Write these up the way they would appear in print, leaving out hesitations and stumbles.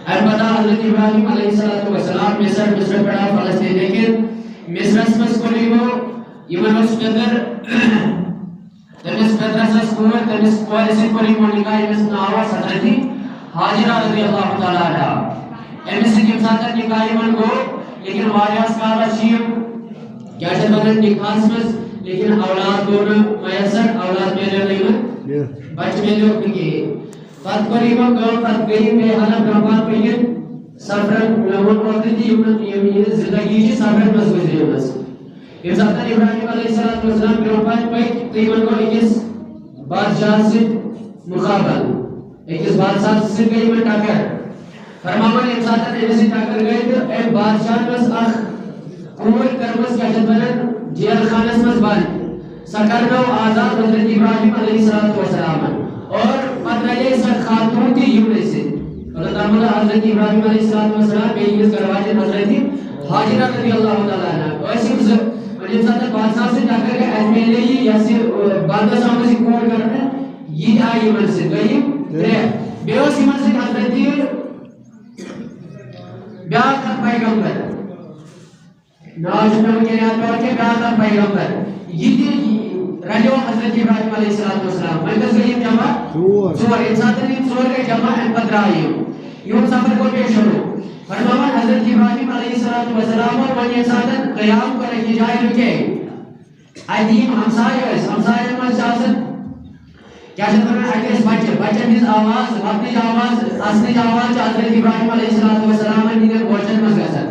البتہ حضرت ابراہیم علیہ السلام مصر پڑا فلسطین لیکن مصرس مس کولیو یمن پیدر تمس پیدرس کور تمس کوالس کولیو نکاح یمس ناواس حضرت حاجرہ رضی اللہ تعالی عنہا امس کی ساتھ نکاح یمن گو لیکن واریاس کالا شیم کیا چھ بدن نکاح مس لیکن اولاد گو میسر اولاد میلے نہیں بچ میلے کی پت کولیو گو پت گئی میں حالت برباد پہن سفرن وہ ہوتے تھی یہ زندگی کی سفر مس گزرے مس ابراہیم علیہ السلام برباد پہ تیون کو ایکس بادشاہ سے مقابل ایکس بادشاہ سے گئی میں ٹاکر فرماون انسان نے سے ٹاکر گئے تو اے بادشاہ مس اخ کوئی کرمس کیا جتن جیل خانہ مس بند سکرنو آزاد حضرت ابراہیم علیہ السلام اور پترے سے خاتون کی یمنے سے اللہ تعالی حضرت ابراہیم علیہ السلام کے یہ کرواجے حضرت حاجرہ رضی اللہ تعالی عنہ ایسے مجھے ساتھ بادشاہ سے ٹاکر گئے ایس میں لے یا سے بادشاہ سامنے سے کون کرنا یہ آئی یمن سے گئی بیوس یمن سے حضرت بیاکر پیغمبر ناجنہ کے یاد پر کے بیاکر پیغمبر یہ رجو حضرت ابراہیم علیہ السلام میں کس گئی جمع سور انسان نے سور کے جمع پترائیو یوں سفر کو پیش ہو فرماون حضرت ابراہیم علیہ السلام اور وہ انسان قیام کو رکھی جائے رکے عظیم ہمسائے میں شاست کیا چاہتا ہے اکیس بچے میز آواز اپنی آواز اصلی آواز حضرت ابراہیم علیہ السلام نے گوشن میں گیا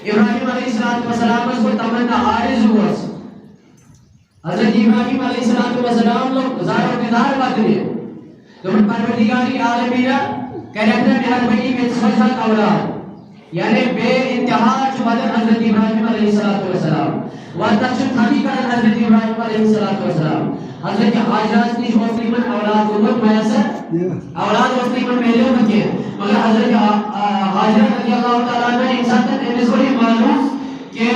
ابراہیم علیہ السلام کو تمنا عارض ہوا حضرت ابراہیم علیہ السلام لوگ زارو دیدار بات لیے تم پروردگاری عالمینہ کہتے ہیں مہربانی میں سمجھت اولاد یعنی بے انتہا چمدن حضرت ابراہیم علیہ السلام واتشن تھامی کرن حضرت ابراہیم علیہ السلام حضرت حاجرہ نے ہوتی من اولاد امت میسر اولاد ہوتی من میلے ہوتی مگر حضرت حاجرہ رضی اللہ تعالیٰ عنہ انسان نے اس کو یہ معلوم کہ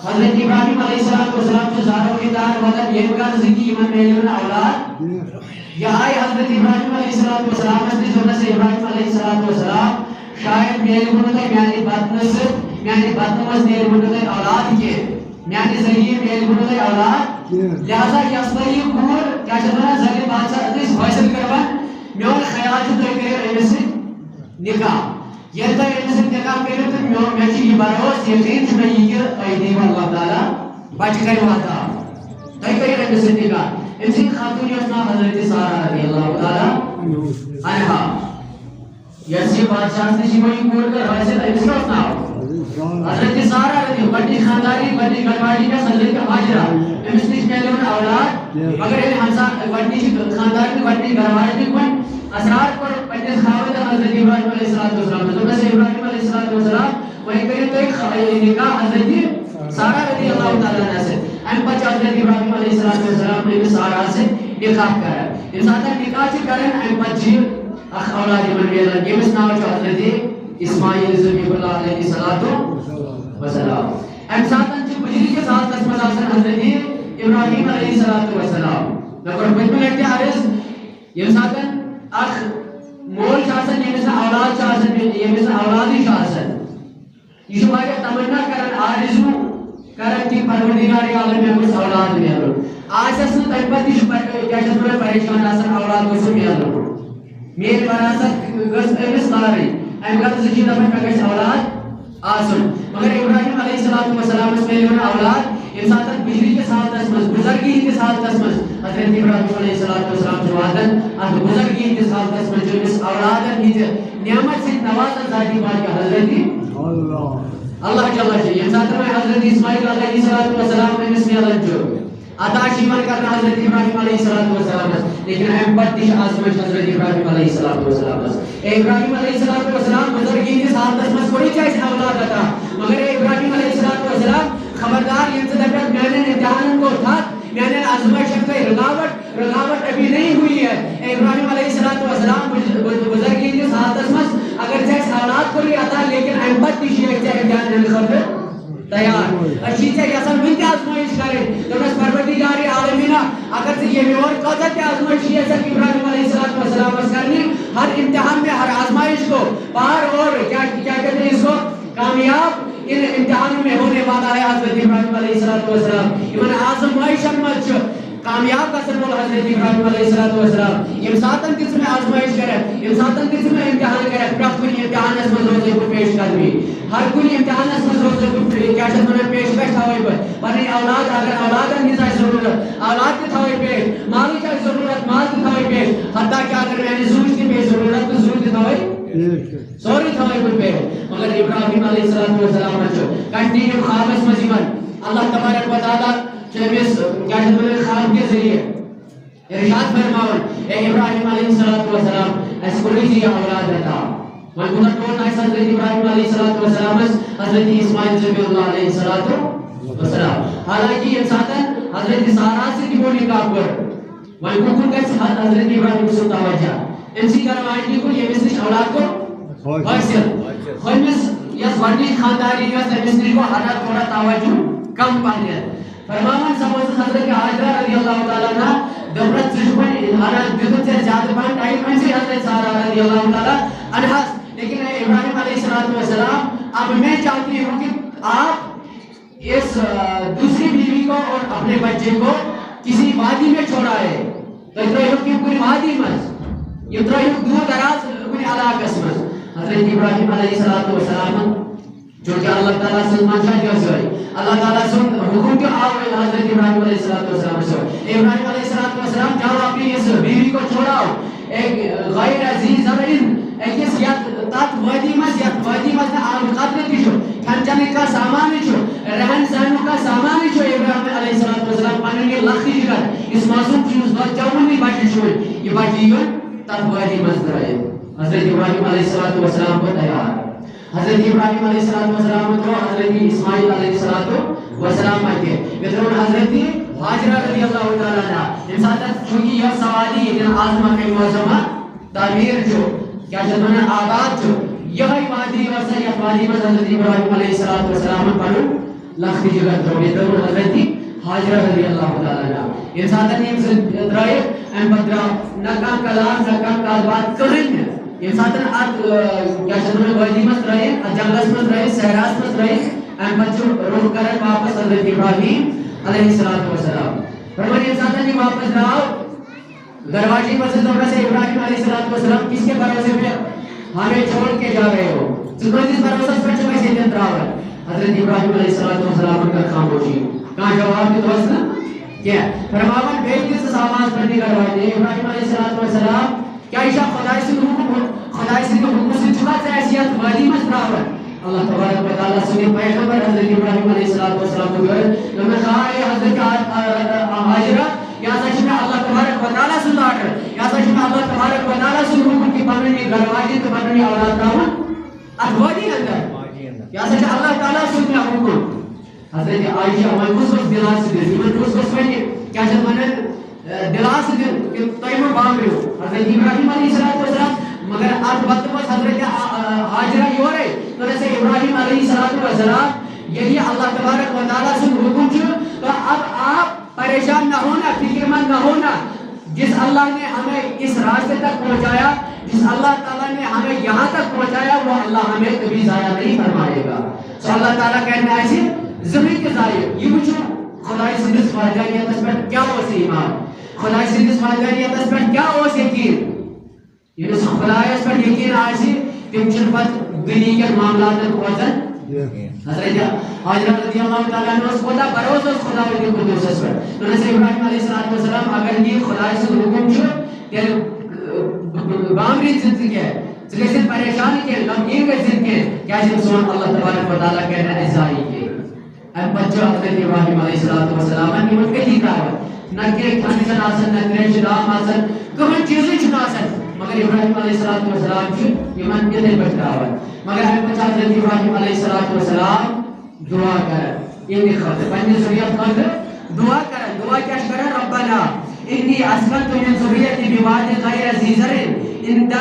حضرت ابراہیم علیہ السلام جو زارو کی دار وطن یہ کا زندگی من میلے من اولاد یہ آئی حضرت ابراہیم علیہ السلام اس نے سے ابراہیم علیہ السلام شاید میلے بنتے میانی بطنس دیر بنتے اولاد کے میانی ذریعے میلے بنتے اولاد لہذا یسبری کور کیا چاہتا ہے ذریعے بادشاہ اس حاصل کربن میون خیال جو تو کرے ایمے سے نکاح یہ تو ایمے سے نکاح کرے تو میون میچی یہ باروس یقین چھنا یہ کہ ایدیم اللہ تعالیٰ بچ کر واتا تو کرے ایمے سے نکاح اسی خاتون یسنا حضرت سارہ رضی اللہ تعالیٰ عنہ یسی بادشاہ سے شیوئی کور کر حاصل ایمے سے اپنا حضرت سارہ رضی بڑی خانداری بڑی گھروالی کا حضرت حاجرہ امس نش میلون اولاد مگر یہ ہمسا بڑی خاندار کی بڑی گھروالی کی کوئی اثرات پر پنجس خاوت حضرت ابراہیم علیہ السلام تو بس ابراہیم علیہ السلام وہی کرے تو ایک نکاح حضرت سارہ رضی اللہ تعالیٰ عنہ سے ام پر حضرت ابراہیم علیہ السلام نے سارہ سے نکاح کرا انسان کا نکاح سے کریں ام پر جی اخ اولاد من میلن یہ مسنا حضرت اسماعیل ذبیح اللہ علیہ السلام انسان جو بجری کے ساتھ قسمت آسن حضرت ابراہیم علیہ السلام نکر بجمل اٹھے عرض یہ انسان اخ مول چاہسن یہ مثل اولاد چاہسن یہ مثل اولادی چاہسن یہ شباہ تمنا کرن آرزو کرن کی پروردگاری عالم میں کچھ اولاد میلو آج اصلا تکبتی شباہ کیا چاہتا ہے پریشان آسن اولاد کو سو میلو میل براست گس ایمس لاری ایم گت زکی دفعہ پکش اولاد آسن مگر ابراہیم علیہ السلام اس میں اولاد انسان تک بجری کے ساتھ اسمس بزرگی کے ساتھ اسمس حضرت ابراہیم علیہ السلام جوادن ات بزرگی کے ساتھ اسمس جو اس اولادن ہی نعمت سے نوازن ذاتی بات کا حضرت اللہ جل جلالہ انسان تک حضرت اسماعیل علیہ السلام میں اس میں جو عطا شیمان کرنا حضرت ابراہیم علیہ السلام لیکن اہم پتیش آزمش حضرت ابراہیم علیہ السلام ابراہیم علیہ السلام بزرگی کے ساتھ اسمس کوئی چاہیے اولاد عطا مگر ابراہیم علیہ السلام خبردار یہ صدقت میں نے امتحان کو تھا میں نے آزمائش کا رکاوٹ ابھی نہیں ہوئی ہے ابراہیم علیہ السلام بزرگی کے ساتھ اسمس اگر چاہیے اولاد کو بھی عطا لیکن اہم پتیش یہ چاہیے امتحان خبر تیار اچھی چاہیے اصل من کی آزمائش کرے تو بس پروردگار عالمینہ اگر سے یہ اور قدرت آزمائش یہ ہے کہ ابراہیم علیہ السلام کرنے ہر امتحان میں ہر آزمائش کو پار اور کامیاب ان امتحانوں میں ہونے والا ہے حضرت ابراہیم علیہ السلام. یمن آزمائشن مجھ کامیاب گژھن وول حضرت ابراہیم علیہ السلام. یم ساتن تہِ ژٕ آزمائش کرکھ یم ساتن تہِ ژٕ امتحان کرکھ پرٛٮ۪تھ کُنہِ امتحانس منٛز روزے بہٕ پیش قدمی ہر کُنہِ امتحانس منٛز روزے بہٕ کیٛاہ چھِ اتھ وَنان پیش کش تھاوے بہٕ پنٕنۍ اولاد اگر اولادن ہٕنٛز آسہِ ضروٗرت اولاد تہِ تھاوے پیش مالٕچ آسہِ ضروٗرت مال تہِ تھاوے پیش حتیٰ کہ اگر میانہِ زوٗچ تہِ پیٚیہِ ضروٗرت تہٕ زوٗ تہِ تھاوے سورُے تھاوے بہٕ پیش. مگر ابراہیم علیہ السلام چھُ کنٹِنیو خوابس منٛز یِوان اللہ تبارک و تعالیٰ چھُ أمِس کیٛاہ چھِ اتھ وَنان خواب کہِ ذٔریعہٕ ارشاد فرماون اے ابراہیم علیہ السلام اَسہِ کوٚرُے ژےٚ یہِ اولاد عطا. وۄنۍ کوٗتاہ ٹوٹل آسہِ حضرت ابراہیم علیہ السلام حضرت اسماعیل ذبیح اللہ علیہ السلام. حالانکہ ییٚمہِ ساتہٕ حضرت سارا سۭتۍ یِمو نکاح کوٚر وۄنۍ کُکُن گژھِ حضرت ابراہیم سُنٛد توجہ أمسٕے کرو آنٹی کُن ییٚمِس نِش اولاد گوٚو حٲصِل. ہُمِس یۄس گۄڈنِچ خاندانی ٲس تٔمِس نِش گوٚو ہنا تھوڑا توجہ کم پہنتھ. فرماوان سمجھس حضرت حاجرہ رضی اللہ تعالیٰ عنہ دپرس ژٕ چھُکھ وۄنۍ ہنا دیُتُتھ ژےٚ زیادٕ پہن ٹایم أمسٕے حضرت سارا رضی اللہ تعالیٰ عنہس. لیکن ابراہیم علیہ السلام اب میں چاہتی ہوں کہ آپ اس دوسری بیوی کو اور اپنے بچے کو کسی وادی میں چھوڑائے تو ترٲیہوکھ یِم کُنہِ وادی منٛز یِم ترٲیہوکھ دوٗر دراز کُنہِ علاقس منٛز. حضرت ابراہیم علیہ السلام چونکہ اللہ تعالیٰ سٕنٛز منشا تہِ ٲس یِہوٚے اللہ تعالیٰ سُنٛد حکم تہِ آو حضرت ابراہیم علیہ السلام سے. ابراہیم علیہ السلام جب اپنی اس بیوی کو چھوڑاؤ ایک غیر عزیز زمین أکِس یتھ تتھ وادی منٛز یتھ وادی منٛز نہٕ آب قطرٕ تہِ چھُ کھٮ۪ن چٮ۪نٕکۍ کانٛہہ سامان چھُ رہن سہنُک کانٛہہ سامان چھُ ابراہیم علیہ السلام پنُن یہِ لۄکٹٕے جگر یُس معصوٗم چھُ یُس چووُنٕے بچہِ چھُ یہِ بچہِ یِوان تتھ وادی منٛز ترٲیِتھ. حضرت ابراہیم علیہ السلام گوٚو تیار. حضرت ابراہیم علیہ السلام ترٛوو حضرت اسماعیل علیہ السلام اتہِ بیٚیہِ ترٛووُن حضرت حاجرہ رضی اللہ تعالیٰ عنہ. ییٚمہِ ساتہٕ چوٗنٛکہِ یہِ سواری ییٚتٮ۪ن آز مکہ معظمہ تعمیٖر چھُ کیٛاہ چھِ اتھ وَنان آباد چھُ یِہوٚے وادی ٲس یتھ وادی منٛز حضرت ابراہیم علیہ السلام پنُن لۄکٹٕے جگر ترٛوو. بیٚیہِ ترٛووُن حضرت حاجرہ رضی اللہ تعالیٰ عنہ. ییٚمہِ ساتہٕ یِم زٕ ترٛٲیِکھ اَمہِ پتہٕ درٛاو نہ کانٛہہ کلام نہ کانٛہہ کتھ باتھ کٕہٕنۍ نہٕ. ییٚمہِ ساتہٕ اتھ کیٛاہ چھِ اتھ وَنان وادی منٛز ترٛٲیِکھ اتھ جنگلس منٛز ترٛٲیِکھ صحراہس منٛز ترٛٲیِکھ اَمہِ پتہٕ چھُ رُخ کران واپس حضرت ابراہیم علیہ السلام. فرمایا ییٚمہِ ساتہٕ یہِ واپس درٛاو دروازے پر سے دوبارہ سے ابراہیم علیہ السلام کس کے بھروسے پہ ہمیں چھوڑ کے جا رہے ہو ژٕ کۭتِس بھروسس پٮ۪ٹھ چھُکھ اَسہِ ییٚتٮ۪ن ترٛاوان. حضرت ابراہیم علیہ السلام کٔر خاموشی کانٛہہ جواب دیُتہوس نہٕ کینٛہہ. فرماوان بیٚیہِ دِژٕس آواز پننہِ دروازے ابراہیم علیہ السلام کیٛاہ یہِ چھا خۄداے سُنٛد حُکم خۄداے سٕنٛدِ حُکمہٕ سۭتۍ چھُکھا ژٕ اَسہِ یتھ وادی منٛز ترٛاوان. اللہ تبارک و تعالیٰ سٕنٛدِ پیغمبر حضرت ابراہیم علیہ السلام دوٚپُن آ اے حضرت حاجرہ یہِ ہسا چھُ مےٚ اللہ تبارک و تعالیٰ سُنٛد آرڈر یہِ ہسا چھُ مےٚ اللہ تبارک و تعالیٰ سُنٛد حُکم کہِ پنُن یہِ دروازے تہٕ پنُن یہِ اولاد ترٛاوُن اتھ وادی انٛدر یہِ ہسا چھُ اللہ تعالیٰ سُنٛد مےٚ حُکم. حضرت عائشہ وۄنۍ کُس گوٚژھ دِلاسہٕ دیُن یِمن کُس گوٚژھ وۄنۍ کیٛاہ چھِ اتھ وَنان دِلاسہٕ دیُن کہِ تُہۍ مہٕ بامبرِو. حضرت ابراہیم علیہ السلام مگر اتھ وقتہٕ اوس حضرت حاجرہ یورے دوٚپنس ہے ابراہیم علیہ السلام ییٚلہِ یہِ اللہ تبارک و تعالیٰ سُنٛد حُکم چھُ تو اب آپ پریشان نہ ہونا فکر مند نہ ہونا. جس اللہ نے ہمیں اس راستے تک پہنچایا جس اللہ تعالیٰ نے ہمیں یہاں تک پہنچایا وہ اللہ ہمیں کبھی ضائع نہیں فرمائے گا. سو اللہ تعالیٰ کہنا ہے زمین کے ضائع یہ وچھو خدائی سندس واحدانیتس پٮ۪ٹھ کیا اوس ایمان خدائی سندس واحدانیتس پٮ۪ٹھ کیا اوس یقین. ییٚمِس خدایس پٮ۪ٹھ یقین آسہِ تِم چھِنہٕ پتہٕ دُنیہِکٮ۪ن معاملاتن کھوژان. حضرت حاجرہ رضی اللہ تعالیٰ عنہ کوتاہ بھروسہ اوس خداوندِ قُدوٗسس پٮ۪ٹھ. دوٚپنس ابراہیم علیہ السلام اگر یہِ خداے سُنٛد حُکم چھُ تیٚلہِ بامبرِ ژٕ کینٛہہ ژٕ گژھِنہٕ پریشان کینٛہہ غمگیٖن گژھِنہٕ کینٛہہ کیٛازِ سون اللہ تبارک و تعالیٰ کرِ نہٕ اَسہِ ضایع کینٛہہ. اَمہِ پتہٕ چھُ حضرت ابراہیم علیہ السلام یِمن کٔتی ترٛاوان نہ کینٛہہ کھٮ۪ن چھُنہٕ آسان نہ ترٛیش رام آسان کٕہٕنۍ چیٖزٕے چھُنہٕ آسان مگر ابراہیم علیہ السلام چھُ یِمن یِتھَے پٲٹھۍ ترٛاوان. مگر اَمہِ پتہٕ چھُ حضرت ابراہیم علیہ السلام دعا کران یِہنٛدِ خٲطرٕ پننہِ ذُریت خٲطرٕ دعا کران. دعا کیٛاہ چھِ کران ربنا انی اسکنتُ من ذُریتی بوادٍ غیر ذی زرع عند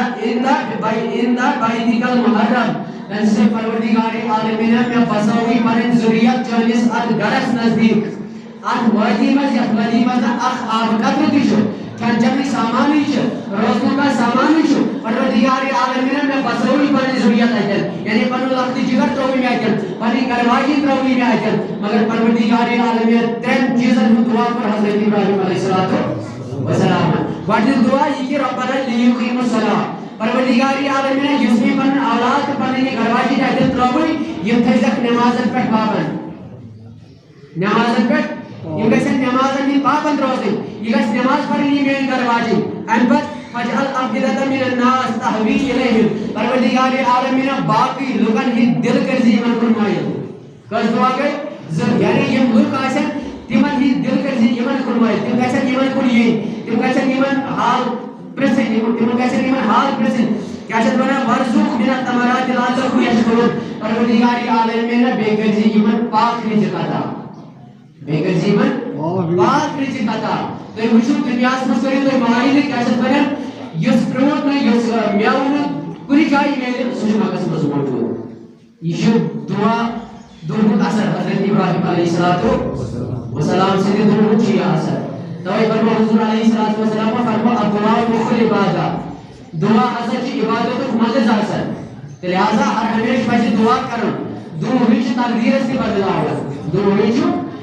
بیتک المحرم. سے پروردگار عالمین میں بساوی پنٕنۍ ذُریت چٲنِس اتھ گرس نزدیٖک اتھ وادی منٛز یتھ وادی منٛز اکھ آبہٕ قطرٕ تہِ چھُ کھٮ۪ن چٮ۪نٕکۍ سامانٕے چھِ روزنُک کانٛہہ سامانٕے چھُ پروردگار عالمین میں بساوی پنٕنۍ ذُریت اتٮ۪ن یعنی پنُن لختی جگر تروی میں آجن پانی گرواجی تروی میں آجن مگر پروردگار عالمیت ترین چیزن ہم دعا پر حضرت ابراہیم علیہ السلام واجد دعا یہ کہ ربنا لیقیم الصلاة پروردگار عالمیت یسمی پن اولاد پانی گرواجی آجن تروی یہ تھیزک نمازت پر پابند نمازت پر یہ گسن نمازن ہی پابند روزی یہ گس نماز پڑھنی میں گرواجی انبت فجعل افئدة من الناس تهوی الیہم پروردگار عالمین باقی لوگن ہی دل کرزی من فرمائے کس دعا گئی یعنی یہ لوگ آسن تمن ہی دل کرزی یمن فرمائے تم کیسے یمن کڑی تم کیسے یمن حال پرسن تم کیسے یمن حال پرسن کیسے بنا ورزق من الثمرات لعلهم یشکرون پروردگار عالمین بے کرزی یمن پاک نہیں چکاتا بے کرزی یمن پاک نہیں چکاتا تو یہ وچھو دنیاس مستوری تو مہاری نے کیسے بنا یس پروت نے یس میاؤن کلی جائی میں سوچ مقصد مضمون ہو یہ دعا دونوں اثر حضرت ابراہیم علیہ السلام سے دونوں چیئے اثر دعائی فرما حضور علیہ السلام فرما الدعا مخل عبادت دعا اثر چی عبادت مدد اثر لہذا ہر ہمیش پہچے دعا کرن دونوں ہیچ تقدیر سے بدلا ہوگا دونوں ہیچ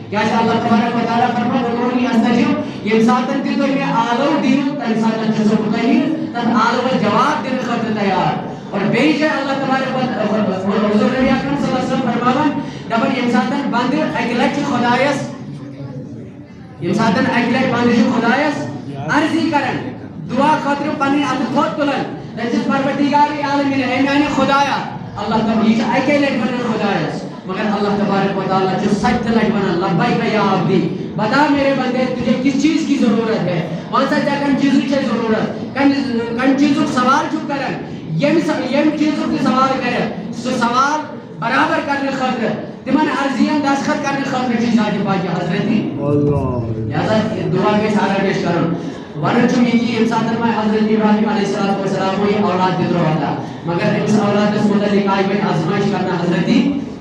کیا کہ اللہ تبارک و تعالیٰ فرما دونوں استجیب یہ ساتن کی تو یہ آلو دیو تن ساتن چیزوں کو کہیں تن آلو جواب دینے خطر تیار اور بیش ہے اللہ تبارک و حضور نبی اکرم صلی اللہ علیہ وسلم فرماون دبر یہ ساتن باندر اگلچ خدایس یہ ساتن اگلچ باندر خدایس عرضی کرن دعا خطر پانی ات خود تلن لیکن پروردگار عالمین اے میں نے خدایا اللہ تبارک اکیلے بنن خدایس مگر اللہ تبارک و تعالیٰ جو سچ لگ بنا لبائک یا عبدی بتا میرے بندے تجھے کس چیز کی ضرورت ہے وہاں سے جا کن چیزوں کی ضرورت کن چیزوں کو سوال چھو کرن یم چیزوں کی سوال کرن سو سوال برابر کرنے خطر تمہن عرضیاں دستخط کرنے خطر چیز آجی پاکی حضرتی لہذا دعا کے سارا پیش کرن ورن چون یہ کہ انسان میں حضرت ابراہیم علیہ السلام کو یہ اولاد دیدر ہوتا مگر اس اولاد اس مدلک آئی بین آزمائش کرنا حضرتی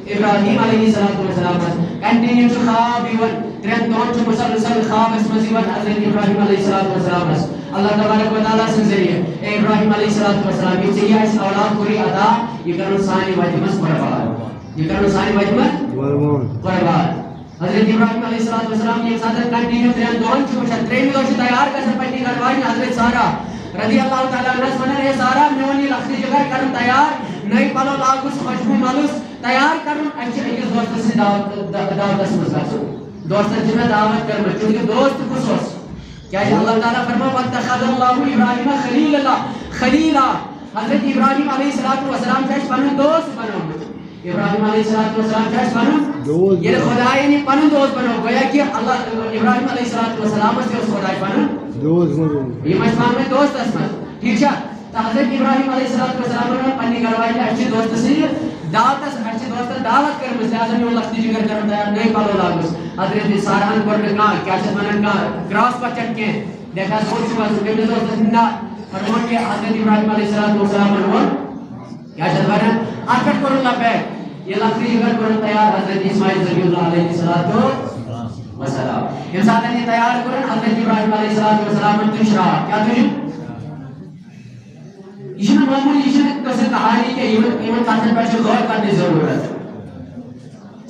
ابراہیم علیہ السلام کنٹینیو چو خواب ایون ترین دون چو مسلسل خواب اس مزیون حضرت ابراہیم علیہ السلام اللہ تبارک و تعالیٰ سے ذریعے اے ابراہیم علیہ السلام یہ چاہیے اس اولاد کوری عطا یہ کرن ثانی وجمس قربان یہ کرن ثانی وجمس قربان حضرت ابراہیم علیہ السلام یہ ساتھ کنٹینیو ترین دون چو ترین دون چو تیار کا سپٹی کروائی حضرت سارا رضی اللہ تعالیٰ عنہ سمجھنے ہے سارا میونی لختی جگر کرن تیار نئی پلو لاغس خوشبو ملوس تیار کرن اچھے ایک دوست سے دعوت اسمس کرسو دوست سے میں دعوت کرنا چونکہ دوست خصوص کیا ہے اللہ تعالیٰ فرما وَاتَّخَذَ اللَّهُ إِبْرَاهِيمَ خَلِيلًا حضرت ابراہیم علیہ السلام چاہش پنن دوست بنو ابراہیم علیہ السلام چاہش بنو یہ خدای نے پنن دوست بنو گویا کہ اللہ ابراہیم علیہ السلام سے اس خدای پنن دوست بنو یہ مجمع میں دوست اسمت ٹھیک ہے حضرت ابراہیم علیہ السلام نے پنی گروائی نے اچھی دوست سے دعوت اچھی دوست دعوت کر مجھے لازم یہ لختی جگر کرن تیار نہیں پالو لاغس حضرت سارہان کرنے کا کیا چیز منن کا کراس پر چٹکے دیکھا سوچ چکا سو کہ دوست زندہ فرمون کہ حضرت ابراہیم علیہ السلام فرمون کیا چیز منن آکٹ کرن لپیک یہ لختی جگر کرن تیار حضرت اسماعیل ذبی اللہ علیہ السلام انسان نے تیار کرن حضرت ابراہیم علیہ السلام تشرا کیا تجھے یہ معمولی یہ کیسے کہانی کہ ایون کاتن پر جو غور کرنے ضرورت ہے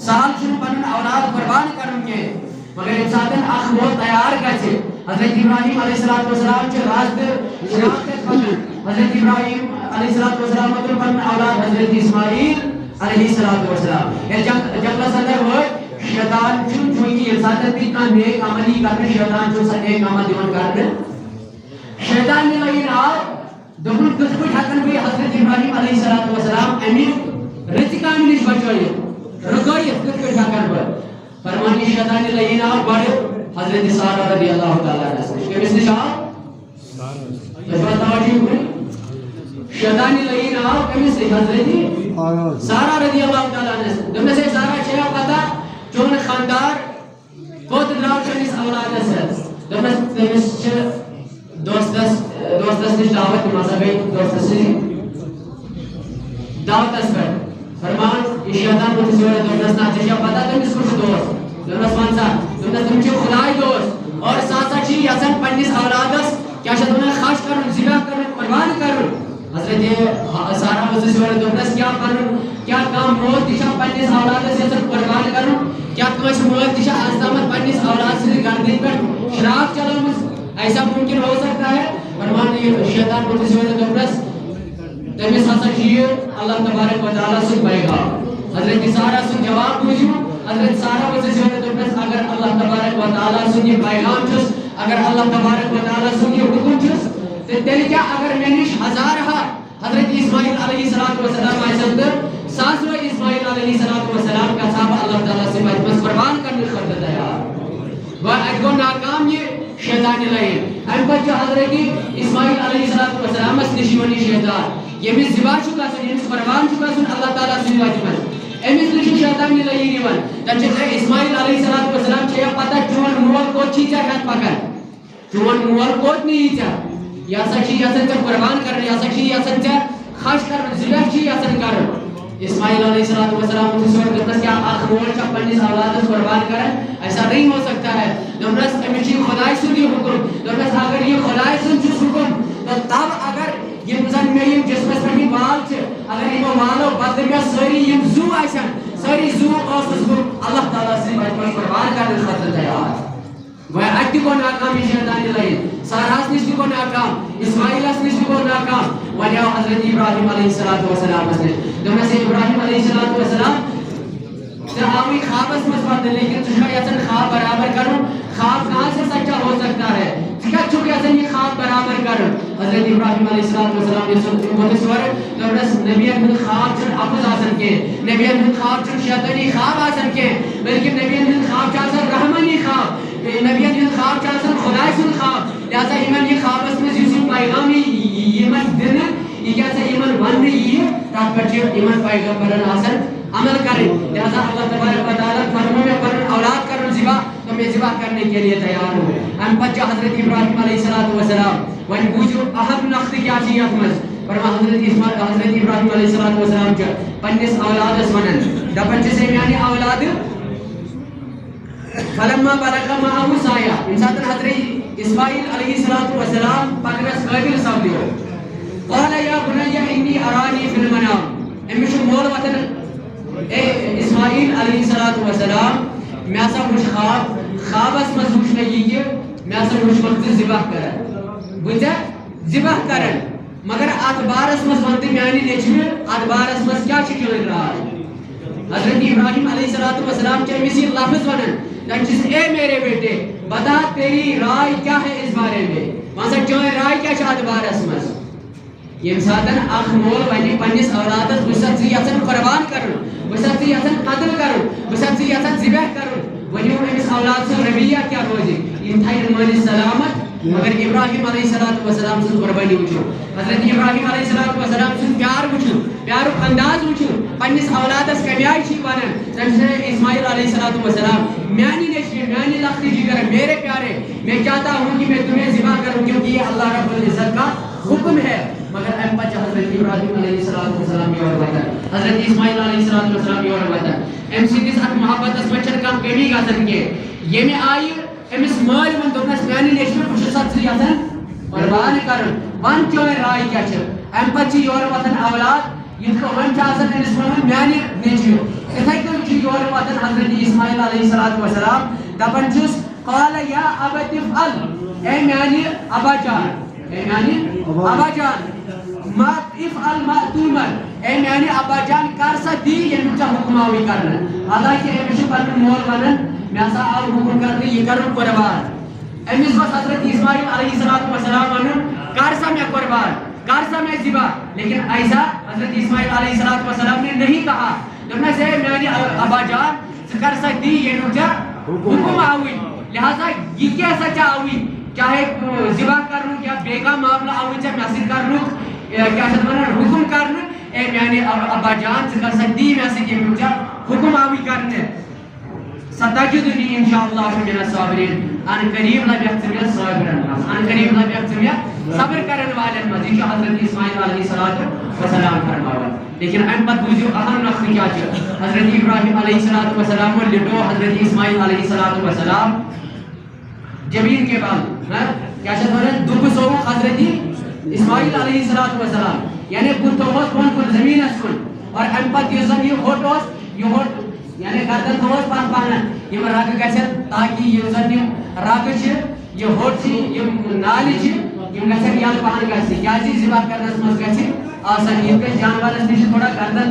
سال شروع پنن اولاد قربان کرن کے مگر انسان اخ وہ تیار کرے حضرت ابراہیم علیہ السلام کے راست شناخت پنن حضرت ابراہیم علیہ السلام کو پنن اولاد حضرت اسماعیل علیہ السلام یہ جب صدر ہوئے شیطان چون کی انسان بھی کا نیک عملی کرنے شیطان جو سے نیک عمل دیون کرنے شیطان نے لگی رہا دبل کچھ حقن بھی حضرت ابراہیم علیہ السلام امین رزقان نش بچوئی رگوئی کچھ حقن پر فرمانی شیطان نے لگی رہا بڑے حضرت سارہ رضی اللہ تعالیٰ عنہ کہ مثل شاہ شیطان نے لگی رہا کہ مثل حضرت سارہ رضی اللہ تعالیٰ عنہ دمنے سے سارہ چھیا پتا چون خاندار خود دراؤ چنیس اولاد سے دمنے سے دوست نش دعوت مذہبی دوست سے دعوت اسپر فرمان یہ شیطان کو تسیور دوست نہ تجھے پتا تم اس کو دوست دوست مانسا تم چو خدای دوست اور ساتھ ساتھ چی یسن پنیس اولادس کیا شاید انہیں خاش کرن زبا کرن قربان کرن حضرت سارا وزس ورد دوپنس کیا کام موت تشا پنس اولادس یسن قربان کرن کیا کس موت تشا آزدامت پنس اولاد سے گردن پر شراک چلامس ایسا ممکن ہو سکتا ہے فرمان یہ شیطان وزس ورد دوپنس تمس ہسا چیز اللہ تبارک و تعالی سن پیغام حضرت سارا سن جواب بوجھو حضرت سارا وزس ورد دوپنس اگر اللہ تبارک و تعالی سن یہ پیغام چھس اگر اللہ تبارک و تعالی سن یہ حکم چھس تیل کیا اگر میں نش ہزار حضرت اسماعیل علیہ السلام آئیسن در ساسو اسماعیل علیہ السلام کا صحابہ اللہ تعالیٰ سے بس قربان کرنے خطر تیار وہ اگو ناکام یہ شیطان لائن ام بچہ حضرت اسماعیل علیہ السلام اس نشیونی شیطان یہ میں زبا چکا سن یہ قربان چکا سن اللہ تعالیٰ سے واجبن امیس نشی شیطان لائن نیون تنچہ اسماعیل علیہ السلام چھے پتہ چون مول کو چیچا ہاتھ پکر چون مول کو نہیں چا یا سچی یا سچ قربان کر یا سچی یا سچ خاص کر ذبح چی یا سچ کر اسماعیل علیہ السلام کو سوال کرتا کیا اخمول چا پنی اولاد قربان کرے ایسا نہیں ہو سکتا ہے نمرس امیچی خدای سن یہ حکم نمرس اگر یہ خدای سن جس حکم تو تب اگر یہ انسان میں یہ جسم سے بھی بال سے اگر یہ مالو بدل میں ساری یہ زو ایسا ساری زو اور اللہ تعالیٰ سے قربان کرنے خاطر تیار وہ اکتی کو ناکامی شیطانی لائن ساراس نشتی کو ناکام اسماعیل اس نشتی کو ناکام ولیاو حضرت ابراہیم علیہ السلام اس نے دونہ سے ابراہیم علیہ السلام آوی خواب اس مصبت لیکن تشکا یسن خواب برابر کروں خواب کہاں سے سچا ہو سکتا ہے تشکا چکے یسن یہ خواب برابر کروں حضرت ابراہیم علیہ السلام نے متصور دونہ نبی اکمل خواب چن افض آسن کے نبی اکمل خواب چن شیطانی خواب آسن کے بلکہ نبی اکمل خواب چاہتا رحمانی خواب نبی اکمل خواب چاہتا خدای سن خواب لہذا ایمن یہ خواب اس میں جسی پیغامی ایمن دن یہ کیسا ایمن ون رہی ہے تاک بچے ایمن پیغمبرن آسن عمل کریں لہذا اللہ تبارک و تعالیٰ فرمو میں پر اولاد کرن زبا تو میں زبا کرنے کے لیے تیار ہوں ہم بچہ حضرت ابراہیم علیہ السلام وان بوجھو اہم نقط کیا چیئت مز فرما حضرت ابراہیم علیہ السلام جو پنیس اولاد اس ونن دپن جسے میانی اولاد فلما بلغ معه سایہ انسان حضرت اسماعیل علیہ السلام پاکرس قابل صاحب دیو قال یا بنی انی ارانی فی المنام امیشو مول وطن اے اسماعیل علیہ السلام میں ایسا کچھ خواب اس مزوش نہیں کہ میں ایسا کچھ وقت زباہ کرن بجھا زباہ کرن مگر اتبار اس مز وقت میانی نیچوے اتبار اس مز کیا چکل رہا ہے حضرت ابراہیم علیہ السلام کے مسی لفظ ونن جس اے میرے بیٹے بتا تیری رائے کیا ہے اس بارے میں وہاں سے جو رائے کیا چاہت بار اس مز یہ ساتن اخ مول ونی پنیس اولادت بسط سی یسن قربان کرن بسط سی یسن قتل کرن بسط سی یسن زبح کرن ونی اس اولاد سے رویہ کیا روزی انتہائی رمانی سلامت مگر ابراہیم علیہ السلام سے قربانی وچھو حضرت ابراہیم علیہ السلام سے پیار وچھو پیار انداز وچھو پنیس اولادت کمیائی چھی بانن جنسے اسماعیل علیہ السلام میانی نشی میانی لختی جگر میرے پیارے میں چاہتا ہوں کہ میں تمہیں ذبح کروں کیونکہ یہ اللہ رب العزت کا حکم ہے مگر ام بچہ حضرت ابراہیم علیہ السلام یہ اور بتا حضرت اسماعیل علیہ السلام یہ اور بتا ام سیدیس اک محبت اس بچر کام کمی گا سکے یہ میں آئی امس مال من دوپنس میانی نیشن کچھ ساتھ سے یاسن قربان کرن ون چوئے رائی کیا چھر ام بچی یہ اور وطن اولاد یہ کو ون چاہسن امس من میانی نیچیو اتھائی کل چی یہ اور وطن حضرت اسماعیل علیہ السلام دپن چوس قال یا ابت افعل اے میانی ابا جان اے میانی ابا جان ما افعل ما تومر اے میانی ابا جان کارسا دی یہ مجھا حکماوی کرنا حالانکہ اے مجھے پر مول ونن میں ایسا آل حکم کرنے یہ کرن قربان امیس بس حضرت اسماعیل علیہ السلام ونن کارسا میں قربان کارسا میں زبا لیکن ایسا حضرت اسماعیل علیہ السلام نے نہیں کہا جب میں سے میانی ابا جان کارسا دی یہ مجھا حکم آوی لہذا یہ کیا سچا آوی چاہے زبا کرنو یا بیگا معاملہ آوی چاہے محسن کرنو کیا شدوانا حکم کرنو اے میانی ابا جان سے کارسا دی محسن یہ مجھا حکم آوی کرنے ستجدنی انشاءاللہ من الصابرین ان قریب لبیت میں صابرن ان قریب لبیت میں صبر کرن والن مزید حضرت اسماعیل علیہ السلام فرمایا لیکن ان پر بوجھو اہم نقص کیا چھے حضرت ابراہیم علیہ السلام کو لٹو حضرت اسماعیل علیہ السلام جبین کے بعد کیا چھے دو سو حضرت اسماعیل علیہ السلام یعنی بت تھوس بون کن زمینس کن اور ام پتہ یُس زن یہ ہوٹ اوس یہ ہوٹ یعنی گردن تھوس پن پن یم رگ گژھن تاکہ یم زن یم رگ چھ یہ ہوٹ چھ یم نالہ چھ یم گژھن یل پہن گژھِ کیازِ ذبح کرنس منٛز گژھِ آسان یِتھ کٔنۍ جانورس نِش تھوڑا گردن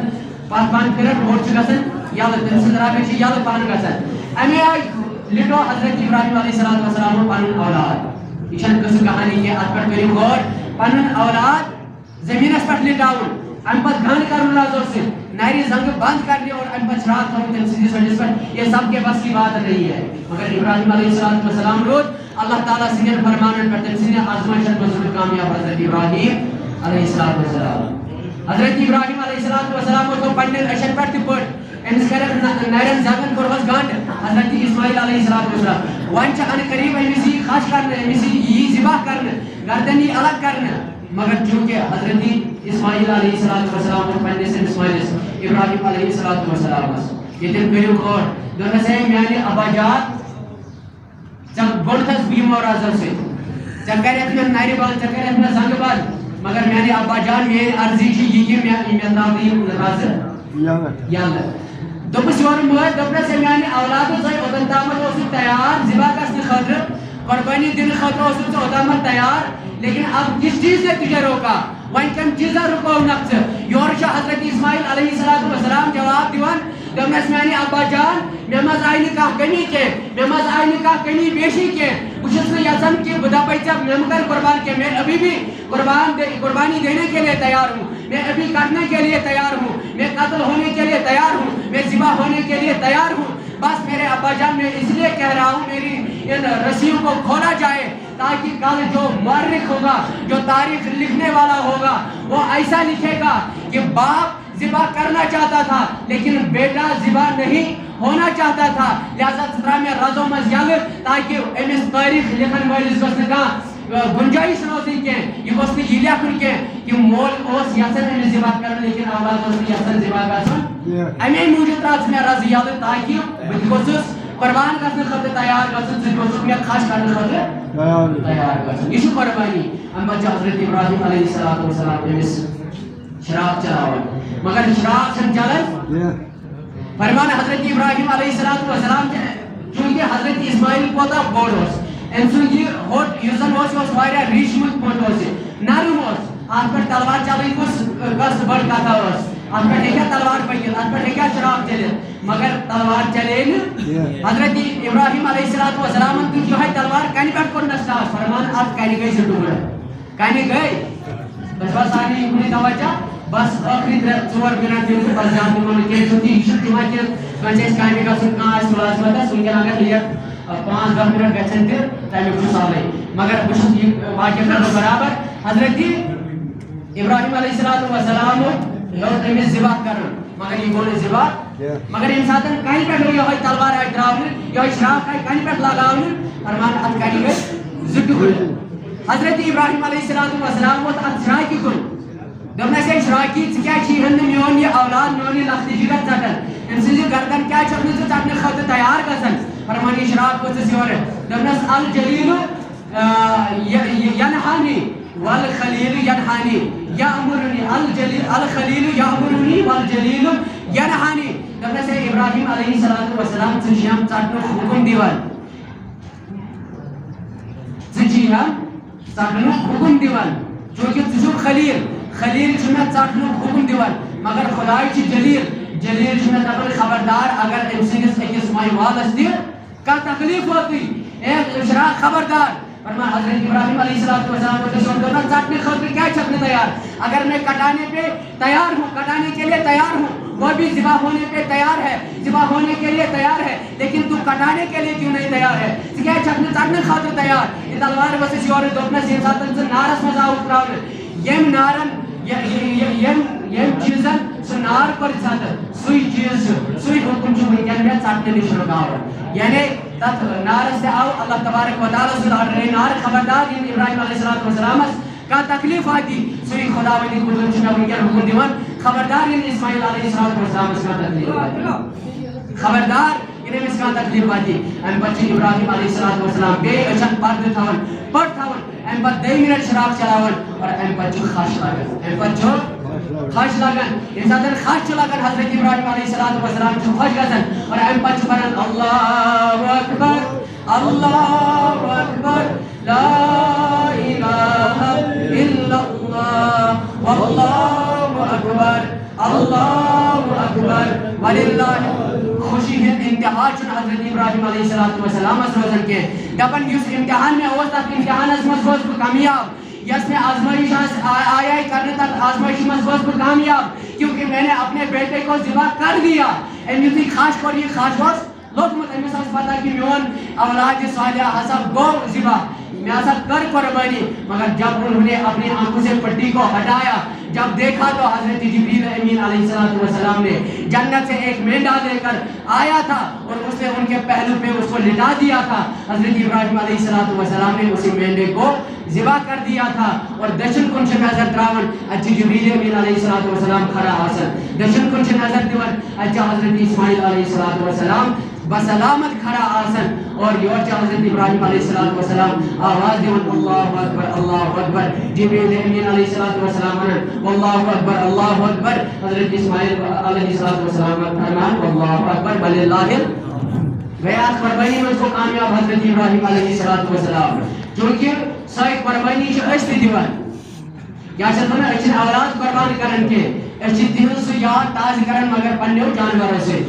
پتھ پہن پھران ہوٹ چھ گژھان یلہٕ تٔمۍ سٕنٛز رگہٕ چھِ یلہٕ پہن گژھان امی آیہِ لٹو حضرت ابراہیم علیہ السلام پنن اولاد یہ چھنہٕ قصہٕ کہانی کینٛہہ اتھ پٮ۪ٹھ کٔرِو غور پنن اولاد زمینس پٮ۪ٹھ لٹاوُن ام پتہ گن کرُن لازو سۭتۍ نرِ زنگہٕ بند کرنہِ اور ام پتہ شراکت تھاوُن تٔمۍ سٕنٛدِس أڈِس پٮ۪ٹھ یہ سب کے بس کی بات نہیں ہے مگر ابراہیم علیہ السلام روٗد اللہ تعالیٰ سٕنٛدٮ۪ن فرمانن پٮ۪ٹھ تٔمۍ سٕنٛدٮ۪ن آزمٲیشن منٛز روٗد کامیاب حضرت ابراہیم علیہ السلام حضرت ابراہیم علیہ السلام تھوٚو پننٮ۪ن أچھن پٮ۪ٹھ تہِ پٔٹ أمِس کَرٮ۪کھ نرٮ۪ن زنٛگن کوٚرہوس گنٛڈ حضرت اسماعیل علیہ السلام وۄنۍ چھِ ان قریب أمِس یی خش کرنہٕ أمِس یی ذبح کرنہٕ گردن یی الگ کرنہٕ مگر چونکہ حضرت اسماعیل علیہ السلام اور پننس اسماعیلس ابراہیم علیہ السلام یہ تم کٔرِو غور دوٚپنس ہے میانہِ ابا جان ژٕ بوٚڑتھس بیمار آزو سۭتۍ ژےٚ کَرٮ۪کھ مےٚ نرِ بنٛد ژےٚ کَرٮ۪کھ مےٚ زنٛگہٕ بنٛد مگر میانہِ ابا جان میٲنۍ عرضی چھِ یہِ کہِ مےٚ ترٛاو یِم رزٕ یلہٕ دوٚپُس یورٕ مٲلۍ دوٚپنس ہے میانہِ اولادٕ ژٕ اوٚتن تامتھ اوسُکھ تیار ذبح گژھنہٕ خٲطرٕ قربانی دِنہٕ خٲطرٕ اوسُکھ ژٕ اوٚتامتھ تیار لیکن اب کس چیز نے تجھے روکا وہیں کم چیزا رکو نقص یور چھا حضرت اسماعیل علیہ السلام جواب دیوان دمس میانی ابا جان میں مز آئی نکاح کمی کے میں مز آئی نکاح کمی بیشی کے کچھ نے یسن کی بدا پیچا میں مکر قربان کے میں ابھی بھی قربانی دینے کے لیے تیار ہوں میں ابھی کرنے کے لیے تیار ہوں میں قتل ہونے کے لیے تیار ہوں میں ذبح ہونے کے لیے تیار ہوں بس میرے ابا جان میں اس لیے کہہ رہا ہوں میری ان رسیوں کو کھولا جائے تاکہ کل جو مورخ ہوگا جو تاریخ لکھنے والا ہوگا وہ ایسا لکھے گا کہ باپ ذبح کرنا چاہتا تھا لیکن بیٹا ذبح نہیں ہونا چاہتا تھا لہذا ترا میں رزو مز یل تاکہ امس تاریخ لکھن والس گھس گنجائش روزی کی یہ گوس یہ لیکھن کہ مول اس یسن امس ذبح کرن لیکن اولاد اس یسن ذبح گژھن امی موجود ترا میں رز یل تاکہ بہ گوسس قربان گژھن خٲطرٕ تیار گژھن ژٕ گوسُکھ مےٚ خش کرنہٕ خٲطرٕ تیار گژھن یہ چھُ قربانی اَمہِ پتہٕ چھُ حضرت ابراہیم علیہ السلام أمِس شراک چلاوان مگر شراک چھنہٕ چلان فرمان حضرت ابراہیم علیہ السلام چونکہ حضرت اسماعیل کوتاہ بوڑ اوس أمۍ سُنٛد یہِ ہوٚٹ یُس زن اوس یہِ اوس واریاہ ریٖشمُت پوٚٹ اوس یہِ نرم اوس اتھ پٮ۪ٹھ تلوار چلٕنۍ کۄس بٔڑ کتھا ٲس اتھ پٮ۪ٹھ ہیٚکیٛاہ تلوار پٔکِتھ اتھ پٮ۪ٹھ ہیٚکیٛاہ شراک چلِتھ مگر تلوار چلے نہٕ حضرت ابراہیم علیہ السلام تُج یِہوٚے تلوار کنہِ پٮ۪ٹھ کوٚرنس ٹاس فرمان اتھ کنہِ گٔے زٕ ٹُکرٕ کنہِ گٔے بس بس سارنٕے یِکُنٕے توجہ بس ٲخری 3-4 منٹ دِمہٕ بہٕ بس زیادٕ دِمو نہٕ کینٛہہ چھُنہٕ یہِ چھُنہٕ تِمن کہِ کٲنٛسہِ آسہِ کامہِ گژھُن کانٛہہ آسہِ مُلٲزمتس وٕنکٮ۪ن اگر لیٹ 5-10 منٹ گژھن تہِ تمیُک چھُ سہلٕے مگر بہٕ چھُس یہِ واقعہ کرٕ بہٕ برابر حضرت ابراہیم علیہ السلام ہیوٚت أمِس ذبح کرُن مگر یہِ گوٚو نہٕ ذبح مگر ییٚمہِ ساتہٕ کنہِ پٮ۪ٹھ یِہوٚے تلوار آیہِ ترٛاونہٕ یِہوٚے شراک آیہِ کنہِ پٮ۪ٹھ لگاونہٕ فرمان اتھ کنہِ گٔے زٕ ٹُکرٕ حضرت ابراہیم علیہ السلام ووت اتھ شراکہِ کُن دوٚپنس ہے شراکی ژٕ کیٛازِ چھُی نہٕ میون یہِ اولاد میون یہِ لۄکٹہِ جگر ژٹان أمۍ سٕنٛزِ گردن کیٛازِ چھکھ نہٕ ژٕ ژٹنہٕ خٲطرٕ تیار گژھان فرمان یہِ شراک کھوٚتُس یورٕ دوٚپنس الجلیٖلُ ینہانی والخلیٖلُ ینہانی یأمرنی الخلیٖلُ یأمرنی والجلیٖلُ ینہانی دوٚپنس ہے ابراہیم علیہ السلام ژٕ چھِ یِم ژٹنُک حُکم دِوان ژٕ چھِ یِم ژٹنُک حُکم دِوان چونکہ ژٕ چھُکھ خلیٖل چھُ مےٚ ژٹنُک حُکم دِوان مگر خۄداے چھُ جلیٖل چھُ مےٚ دپان خبردار اگر أمۍ سٕنٛدِس أکِس مایہِ والس تہِ کانٛہہ تکلیٖف ووتُے اے شراک خبردار فرمان حضرت ابراہیم علیہ السلام دوٚپنس ژٹنہٕ خٲطرٕ کیٛازِ چھکھ نہٕ تیار اگر میں کٹانے پہ تیار ہوں کٹانے کے لیے تیار ہوں وہ بھی ذبح ہونے پہ تیار ہے ذبح ہونے کے لیے تیار ہے لیکن تو کٹانے کے لیے کیوں نہیں تیار ہے ژٕ کیٛازِ چھکھ نہٕ ژٹنہٕ خٲطرٕ تیار یہِ تلوار ؤژھِس یورٕ دوٚپنس ییٚمہِ ساتہٕ ژٕ نارس منٛز آوُکھ ترٛاونہٕ ییٚمۍ نارن ییٚمۍ چیٖزن سُہ نار کوٚر ژھتہٕ سُے چیٖز چھُ سُے حُکم چھُ وٕنکٮ۪ن مےٚ ژٹنہٕ نِش رُکاوان یعنی تتھ نارس تہِ آو اللہ تبارک و تعالیٰ سُنٛد آرڈر ہے نار خبردار ییٚلہِ ابراہیم علیہ السلامس کانٛہہ تکلیٖف واتہِ سُے خۄدا وندی قُدرت چھُ مےٚ وٕنکٮ۪ن حُکم دِوان خبردار ییٚلہِ اسماعیل علیہ السلامس کانٛہہ تکلیٖف واتہِ خبردار ییٚلہِ أمِس کانٛہہ تکلیٖف واتہِ اَمہِ پتہٕ چھُ ابراہیم علیہ السلام بیٚیہِ أچھن پردٕ تھاوان پٔٹ تھاوان ام پت 2 منٹ شراب چلاون اور ام پت خش لگان ام پت خش لگان یم ساتن خش لگان حضرت ابراہیم علیہ السلام خش گژھان اور ام پت پڑھان اللہ اکبر اللہ اکبر لا الہ الا اللہ واللہ اکبر اللہ اکبر وللہ خوشی ہند انتہا چھن حضرت ابراہیم علیہ السلام روزن کے دپن یس امتحان میں ہوس تک امتحان مز گوس بہ کامیاب یس میں آزمائش آیا کرنے تک آزمائش مز گوس بہ کامیاب کیونکہ میں نے اپنے بیٹے کو ذبح کر دیا ام یتھی خاش کور یہ خاش گوس لوگمت امس پتہ کہ میون اولاد صالحہ ہسا گو ذبح میں ایسا کر قربانی مگر جب انہوں نے اپنی آنکھوں سے پٹی کو ہٹایا جب دیکھا تو حضرت جبریل امین علیہ السلام نے جنت سے ایک مینڈا لے کر آیا تھا اور اس نے ان کے پہلو پہ اس کو لٹا دیا تھا حضرت ابراہیم علیہ السلام نے اسی مینڈے کو ذبح کر دیا تھا اور دشن کن سے نظر تراون اچھی جبریل امین علیہ السلام کھڑا آسن دشن کن سے نظر دیون اچھا حضرت اسماعیل علیہ السلام بسلامت کھڑا آسن اور یورچہ حضرت ابراہیم علیہ السلام آواز دیون اللہ اکبر جبریل امین علیہ السلام واللہ اکبر حضرت اسماعیل علیہ السلام فرمان واللہ اکبر وللہ گیا قربانی میں اس کو کامیاب حضرت ابراہیم علیہ السلام چونکہ سائے قربانی چھ اس تھی دیوان یا چھتنا اچھن اولاد قربان کرن کے اچھن دل سے یاد تاز کرن مگر پنیو جانور سے